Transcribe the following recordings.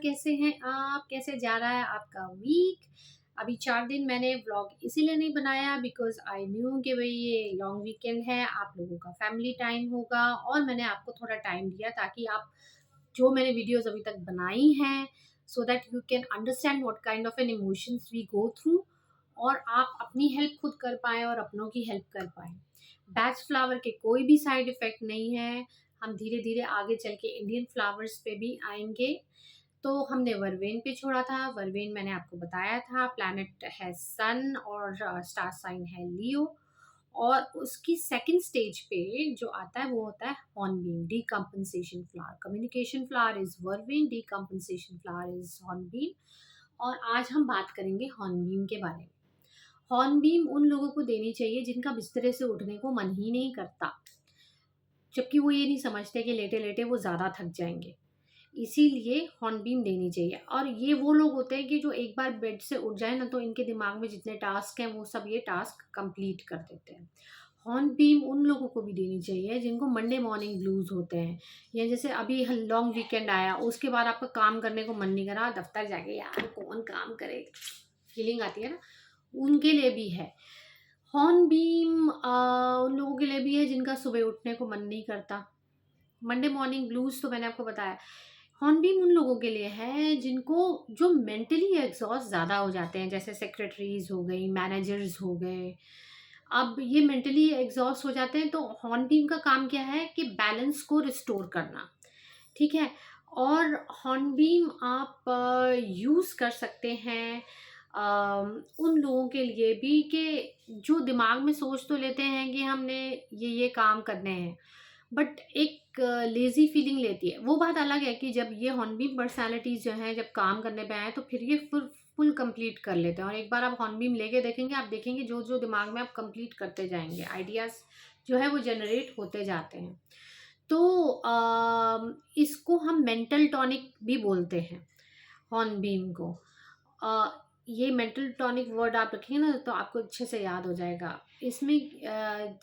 कैसे हैं आप? कैसे जा रहा है आपका वीक? अभी 4 दिन मैंने व्लॉग इसीलिए नहीं बनाया बिकॉज़ आई न्यू कि भई ये लॉन्ग वीकेंड है, आप लोगों का फैमिली टाइम होगा और मैंने आपको थोड़ा टाइम दिया ताकि आप जो मैंने वीडियोज़ अभी तक बनाई हैं, so that you can understand what kind of an emotions we go through और आप अपनी हेल्प खुद कर पाएँ और अपनों की हेल्प कर पाएँ। बैच फ्लावर के कोई भी साइड इफ़ेक्ट नहीं है। हम धीरे-धीरे आगे चल के इंडियन फ्लावर्स पे भी आएँगे। तो हमने वर्वेन पे छोड़ा था, वर्वेन मैंने आपको बताया था, प्लैनेट है सन और स्टार साइन है लियो और उसकी सेकंड स्टेज पे जो आता है वो होता है hornbeam, decompensation flower. Communication flower is vervain, decompensation flower is hornbeam और आज हम बात करेंगे हॉर्नबीम के बारे में। हॉर्नबीम उन लोगों को देनी चाहिए जिनका बिस्तरे से उठने को मन ही नहीं करता, जबकि वो ये नहीं समझते कि लेटे-लेटे वो ज़्यादा थक जाएँगे। इसीलिए हॉर्नबीम देनी चाहिए और ये वो लोग होते हैं कि जो एक बार बेड से उठ जाए ना तो इनके दिमाग में जितने टास्क हैं वो सब ये टास्क कंप्लीट कर देते हैं। हॉर्नबीम उन लोगों को भी देनी चाहिए जिनको मंडे मॉर्निंग ब्लूज होते हैं या जैसे अभी लॉन्ग वीकेंड आया उसके बाद आपका काम करने को मन नहीं करा, दफ्तर जाके यार कौन काम करे, फीलिंग आती है ना, उनके लिए भी है। हॉर्नबीम उन लोगों के लिए भी है जिनका सुबह उठने को मन नहीं करता। मंडे मॉर्निंग ब्लूज तो मैंने आपको बताया। हॉर्नबीम उन लोगों के लिए है जिनको जो मेंटली एग्जॉस्ट ज़्यादा हो जाते हैं, जैसे सेक्रेटरीज हो गई, मैनेजर्स हो गए। अब ये मेंटली एग्जॉस्ट हो जाते हैं तो हॉर्नबीम का काम क्या है कि बैलेंस को रिस्टोर करना, ठीक है। और हॉर्नबीम आप यूज़ कर सकते हैं उन लोगों के लिए भी कि जो दिमाग में सोच तो लेते हैं कि हमने ये काम करने हैं, बट एक लेज़ी फीलिंग लेती है। वो बात अलग है कि जब ये हॉर्नबीम पर्सनैलिटीज़ जो हैं जब काम करने पे आएँ तो फिर ये फुल फुल कंप्लीट कर लेते हैं और एक बार आप हॉर्नबीम लेके देखेंगे, आप देखेंगे जो दिमाग में आप कंप्लीट करते जाएँगे, आइडियाज़ जो है वो जनरेट होते जाते हैं। तो इसको हम मेंटल टॉनिक भी बोलते हैं, हॉर्नबीम को। ये मेंटल टॉनिक वर्ड आप रखेंगे ना तो आपको अच्छे से याद हो जाएगा। इसमें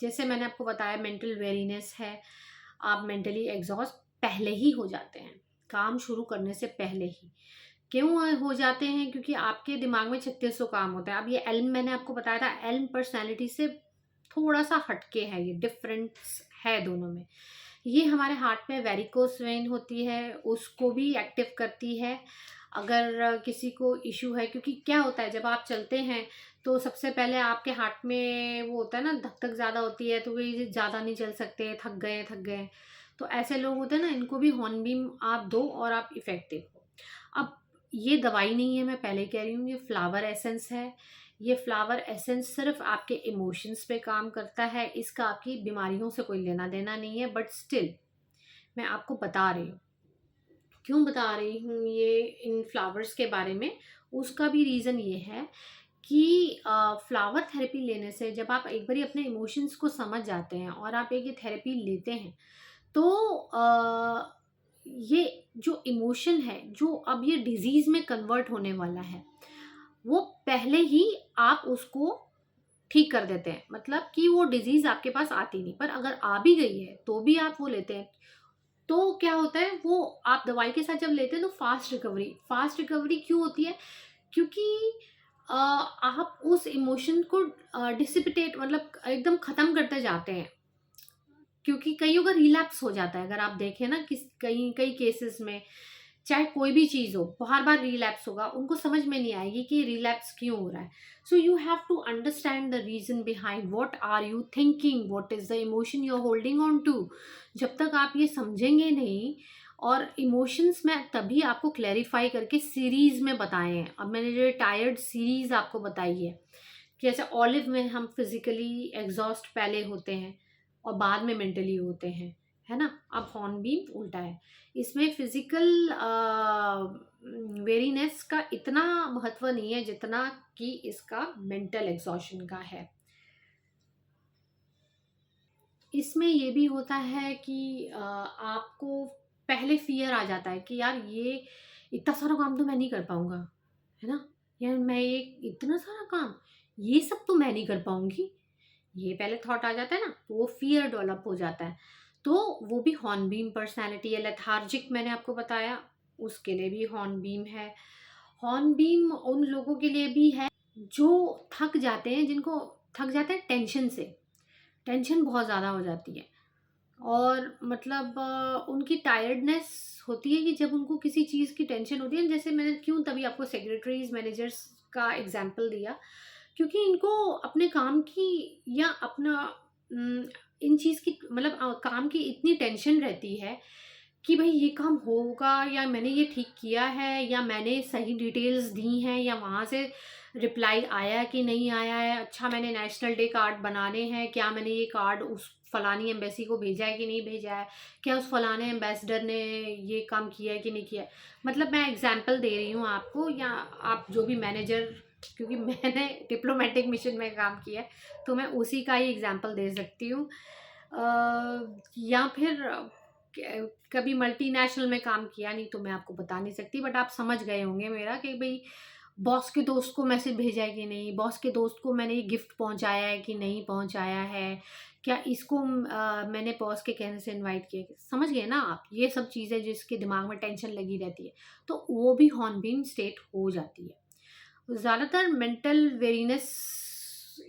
जैसे मैंने आपको बताया मेंटल वेरीनेस है, आप मेंटली एग्ज़ॉस्ट पहले ही हो जाते हैं, काम शुरू करने से पहले ही। क्यों हो जाते हैं? क्योंकि आपके दिमाग में 3600 काम होता है। अब ये एल्म मैंने आपको बताया था, एल्म पर्सनैलिटी से थोड़ा-सा हटके है, ये डिफ़रेंस है दोनों में। ये हमारे हार्ट में वेरिकोस वेन होती है, उसको भी एक्टिव करती है। अगर किसी को इश्यू है, क्योंकि क्या होता है जब आप चलते हैं तो सबसे पहले आपके हार्ट में वो होता है ना, धक-धक ज़्यादा होती है तो वे ज़्यादा नहीं चल सकते, थक गए। तो ऐसे लोग होते हैं ना, इनको भी हॉर्नबीम आप दो और आप इफ़ेक्टिव हो। अब ये दवाई नहीं है, मैं पहले कह रही हूँ, ये फ्लावर एसेंस है। ये फ्लावर एसेंस सिर्फ़ आपके इमोशंस पे काम करता है, इसका आपकी बीमारियों से कोई लेना-देना नहीं है, बट स्टिल मैं आपको बता रही हूँ। क्यों बता रही हूँ ये इन फ्लावर्स के बारे में? उसका भी रीज़न ये है कि फ्लावर थेरेपी लेने से जब आप एक बारी अपने इमोशंस को समझ जाते हैं और आप एक ये थेरेपी लेते हैं, तो ये जो इमोशन है, जो अब ये डिज़ीज़ में कन्वर्ट होने वाला है, वो पहले ही आप उसको ठीक कर देते हैं। मतलब कि वो डिज़ीज़ आपके पास आती नहीं, पर अगर आ भी गई है, तो भी आप वो लेते हैं। तो क्या होता है, वो आप दवाई के साथ जब लेते हैं तो फ़ास्ट रिकवरी क्यों होती है? क्योंकि आप उस इमोशन को डिसिपिटेट मतलब एकदम ख़त्म करते जाते हैं। क्योंकि कईयों का रिलैप्स हो जाता है, अगर आप देखें ना कई कई केसेस में, चाहे कोई भी चीज़ हो, बार-बार रिलैप्स होगा, उनको समझ में नहीं आएगी कि रिलैप्स क्यों हो रहा है। So you have to understand the reason behind what are you thinking, what is the emotion you are holding on to. जब तक आप ये समझेंगे नहीं, और इमोशंस में तभी आपको क्लैरिफ़ाई करके सीरीज़ में बताए हैं। अब मैंने जो टायर्ड सीरीज़ आपको बताई है, कि जैसे ऑलिव में हम फिज़िकली एग्ज़ॉस्ट पहले होते हैं और बाद में मेंटली होते हैं, है ना? अब हॉर्नबीम उल्टा है। इसमें फिज़िकल वेरीनेस का इतना महत्व नहीं है जितना कि इसका मेंटल एग्ज़ॉशन का है। इसमें ये भी होता है कि आपको पहले फ़ियर आ जाता है कि यार ये इतना सारा काम तो मैं नहीं कर पाऊँगा, है ना? यार मैं ये इतना सारा काम, ये सब तो मैं नहीं कर पाऊँगी। ये पहले थॉट आ जाता है ना, तो वो फ़ियर डेवलप हो जाता है। तो वो भी हॉर्नबीम पर्सनैलिटी है, लेथार्जिक मैंने आपको बताया, उसके लिए भी हॉर्नबीम है। हॉर्नबीम उन लोगों के लिए भी है जो थक जाते हैं, जिनको थक जाते हैं टेंशन से, टेंशन बहुत ज़्यादा हो जाती है और मतलब उनकी टायर्डनेस होती है कि जब उनको किसी चीज़ की टेंशन होती है। जैसे मैंने क्यों तभी आपको सेक्रेटरीज मैनेजर्स का एग्जांपल दिया, क्योंकि इनको अपने काम की या अपना इन चीज़ की मतलब काम की इतनी टेंशन रहती है कि भाई ये काम होगा या मैंने ये ठीक किया है या मैंने सही डिटेल्स दी हैं या वहाँ से रिप्लाई आया कि नहीं आया है। अच्छा, मैंने नेशनल डे कार्ड बनाने हैं, क्या मैंने ये कार्ड उस फलानी एम्बेसी को भेजा है कि नहीं भेजा है, क्या उस फलाने एम्बेसडर ने ये काम किया है कि नहीं किया है। मतलब मैं एग्जांपल दे रही हूँ आपको, या आप जो भी मैनेजर, क्योंकि मैंने डिप्लोमेटिक मिशन में काम किया है तो मैं उसी का ही एग्जांपल दे सकती हूँ। या फिर कभी मल्टीनेशनल में काम किया नहीं तो मैं आपको बता नहीं सकती, बट आप समझ गए होंगे मेरा कि भाई बॉस के दोस्त को मैसेज भेजा है कि नहीं, बॉस के दोस्त को मैंने ये गिफ्ट पहुंचाया है कि नहीं पहुंचाया है, क्या इसको मैंने बॉस के कहने से इनवाइट किया। समझ गए ना आप, ये सब चीज़ें जिसके दिमाग में टेंशन लगी रहती है तो वो भी हॉर्नबीन स्टेट हो जाती है। ज़्यादातर मेंटल वेरीनेस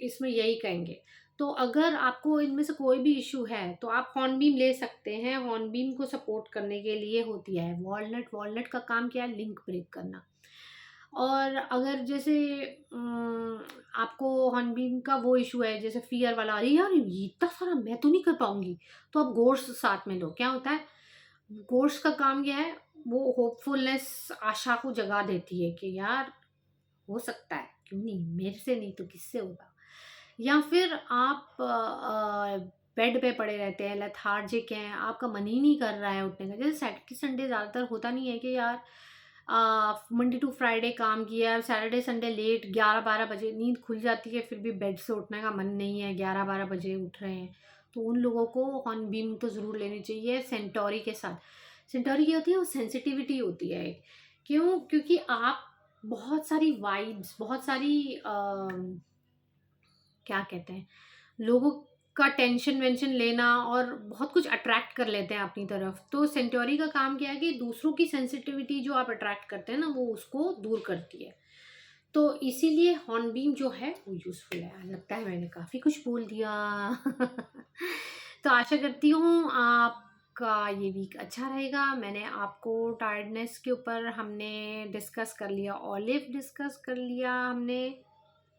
इसमें यही कहेंगे। तो अगर आपको इनमें से कोई भी इशू है तो आप हॉर्नबीम ले सकते हैं। हॉर्नबीम को सपोर्ट करने के लिए होती है वॉलनट। वॉलनट का काम क्या है? लिंक ब्रेक करना। और अगर जैसे आपको हॉर्नबीम का वो इशू है जैसे फियर वाला, अरे यार ये इतना सारा मैं तो नहीं कर पाऊंगी, तो आप गोर्स साथ में लो। क्या होता है गोर्स का काम? क्या है वो? होपफुलनेस, आशा को जगा देती है कि यार हो सकता है, क्यों नहीं, मेरे से नहीं तो किससे होगा। या फिर आप बेड पे पड़े रहते हैं, लेथार्जिक हैं, आपका मन ही नहीं कर रहा है उठने का। जैसे सैटरडे संडे ज़्यादातर होता नहीं है कि यार मंडे टू फ्राइडे काम किया, सैटरडे संडे लेट 11-12 बजे नींद खुल जाती है, फिर भी बेड से उठने का मन नहीं है, 11-12 बजे उठ रहे हैं। तो उन लोगों को हॉर्नबीम तो ज़रूर लेनी चाहिए सेंटोरी के साथ। सेंटोरी क्या होती है? वो सेंसिटिविटी होती है एक। क्यों? क्योंकि आप बहुत सारी वाइब्स, बहुत सारी क्या कहते हैं, लोगों का टेंशन वेंशन लेना और बहुत कुछ अट्रैक्ट कर लेते हैं अपनी तरफ। तो सेंटोरी का काम क्या है कि दूसरों की सेंसिटिविटी जो आप अट्रैक्ट करते हैं ना, वो उसको दूर करती है। तो इसीलिए हॉर्नबीम जो है वो यूज़फुल है। लगता है मैंने काफ़ी कुछ बोल दिया। तो आशा करती हूँ आपका ये वीक अच्छा रहेगा। मैंने आपको टायर्डनेस के ऊपर हमने डिस्कस कर लिया, ऑलिव डिस्कस कर लिया हमने,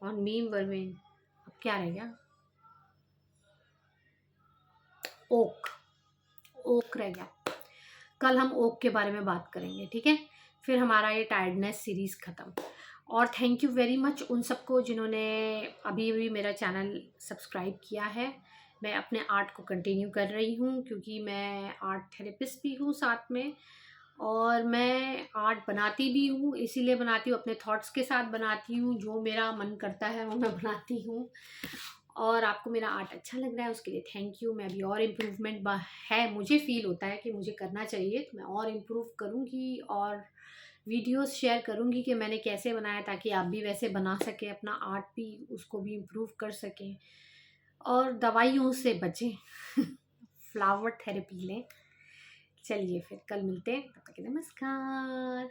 हॉर्नबीम, वर्मेन, अब क्या रह गया? ओक। ओक रह गया। कल हम ओक के बारे में बात करेंगे, ठीक है? फिर हमारा ये टायर्डनेस सीरीज़ ख़त्म। और थैंक यू वेरी मच उन सबको जिन्होंने अभी अभी मेरा चैनल सब्सक्राइब किया है। मैं अपने आर्ट को कंटिन्यू कर रही हूँ क्योंकि मैं आर्ट थेरेपिस्ट भी हूँ साथ में, और मैं आर्ट बनाती भी हूँ। इसीलिए बनाती हूँ, अपने थॉट्स के साथ बनाती हूँ, जो मेरा मन करता है वो मैं बनाती हूँ। और आपको मेरा आर्ट अच्छा लग रहा है उसके लिए थैंक यू। मैं अभी और इम्प्रूवमेंट है, मुझे फ़ील होता है कि मुझे करना चाहिए, तो मैं और इम्प्रूव करूँगी और वीडियोस शेयर करूँगी कि मैंने कैसे बनाया, ताकि आप भी वैसे बना सकें, अपना आर्ट भी उसको भी इम्प्रूव कर सकें और दवाइयों से बचें। फ्लावर थेरेपी लें। चलिए फिर कल मिलते हैं, तब तक के लिए नमस्कार।